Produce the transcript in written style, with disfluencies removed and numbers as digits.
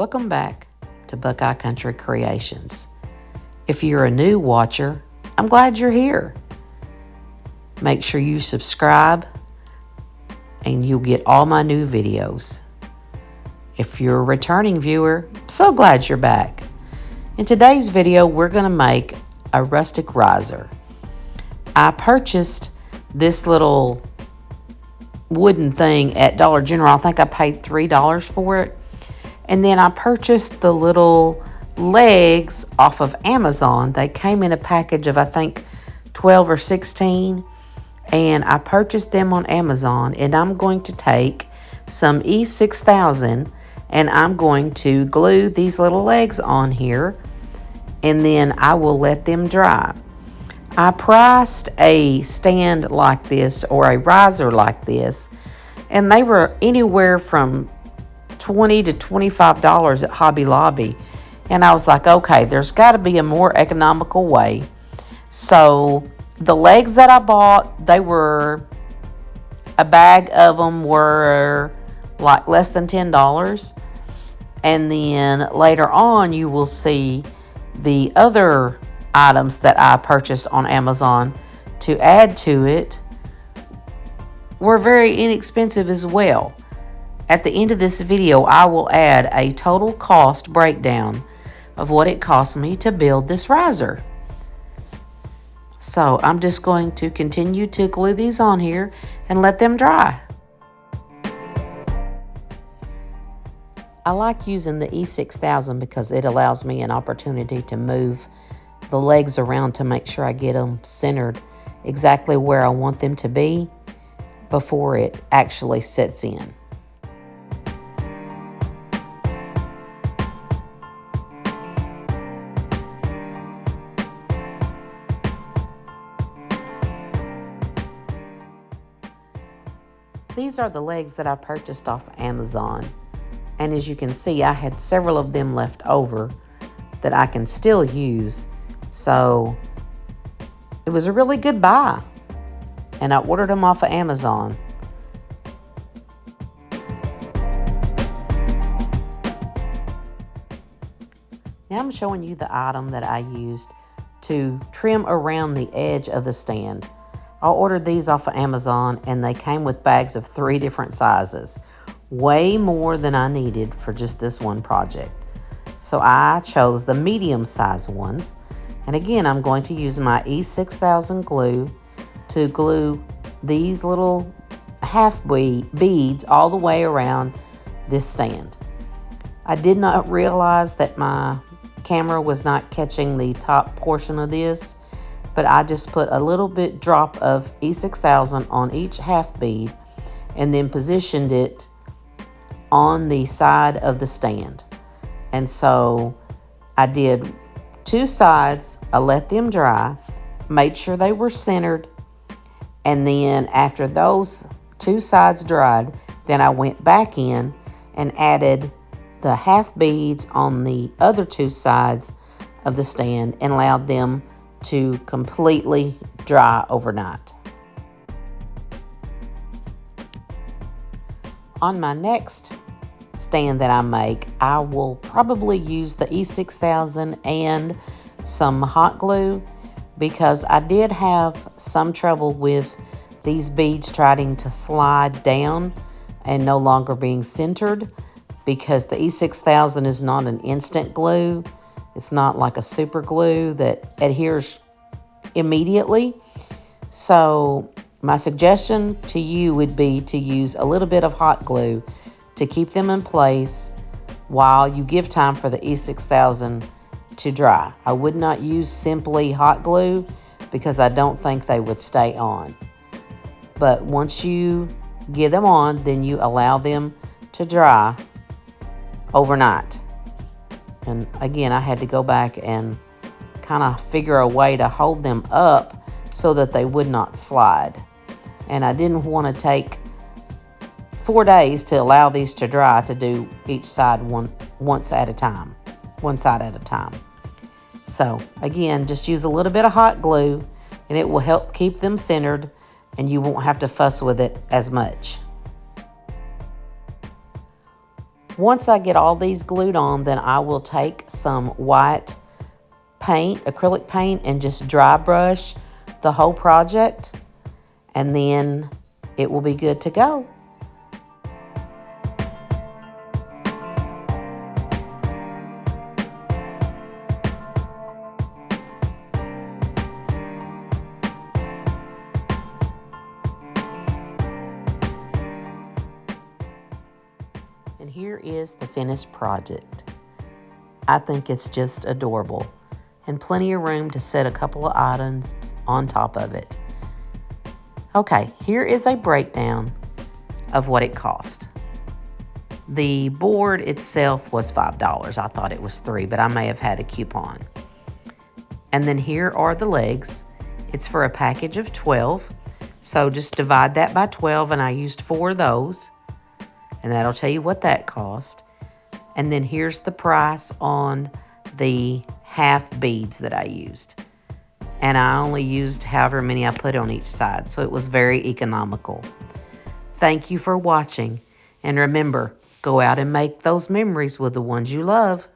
Welcome back to Buckeye Country Creations. If you're a new watcher, I'm glad you're here. Make sure you subscribe and you'll get all my new videos. If you're a returning viewer, I'm so glad you're back. In today's video, we're going to make a rustic riser. I purchased this little wooden thing at Dollar General. I think I paid $3 for it. And then I purchased the little legs off of Amazon. They came in a package of, I think, 12 or 16. And I purchased them on Amazon. And I'm going to take some E6000 and I'm going to glue these little legs on here. And then I will let them dry. I priced a stand like this or a riser like this. And they were anywhere from $20 to $25 at Hobby Lobby. And I was like, okay, there's got to be a more economical way. So the legs that I bought, they were, a bag of them were like less than $10. And then later on, you will see the other items that I purchased on Amazon to add to it were very inexpensive as well. At the end of this video, I will add a total cost breakdown of what it cost me to build this riser. So I'm just going to continue to glue these on here and let them dry. I like using the E6000 because it allows me an opportunity to move the legs around to make sure I get them centered exactly where I want them to be before it actually sets in. These are the legs that I purchased off Amazon. And as you can see, I had several of them left over that I can still use. So it was a really good buy. And I ordered them off of Amazon. Now I'm showing you the item that I used to trim around the edge of the stand. I ordered these off of Amazon and they came with bags of 3 different sizes. Way more than I needed for just this one project. So I chose the medium size ones. And again, I'm going to use my E6000 glue to glue these little half beads all the way around this stand. I did not realize that my camera was not catching the top portion of this, but I just put a little bit drop of E6000 on each half bead and then positioned it on the side of the stand. And so I did 2 sides, I let them dry, made sure they were centered, and then after those 2 sides dried, then I went back in and added the half beads on the other 2 sides of the stand and allowed them to completely dry overnight. On my next stand that I make, I will probably use the E6000 and some hot glue because I did have some trouble with these beads trying to slide down and no longer being centered because the E6000 is not an instant glue. It's not like a super glue that adheres immediately. So my suggestion to you would be to use a little bit of hot glue to keep them in place while you give time for the E6000 to dry. I would not use simply hot glue because I don't think they would stay on. But once you get them on, then you allow them to dry overnight. And again, I had to go back and kind of figure a way to hold them up so that they would not slide. And I didn't want to take 4 days to allow these to dry to do each side one side at a time. So again, just use a little bit of hot glue and it will help keep them centered and you won't have to fuss with it as much. Once I get all these glued on, then I will take some white paint, acrylic paint, and just dry brush the whole project, and then it will be good to go. And here is the finished project. I think it's just adorable, and plenty of room to set a couple of items on top of it. Okay, here is a breakdown of what it cost. The board itself was $5. I thought it was $3, but I may have had a coupon. And then here are the legs. It's for a package of 12. So just divide that by 12, and I used 4 of those. And that'll tell you what that cost. And then here's the price on the half beads that I used. And I only used however many I put on each side, so it was very economical. Thank you for watching, and remember, go out and make those memories with the ones you love.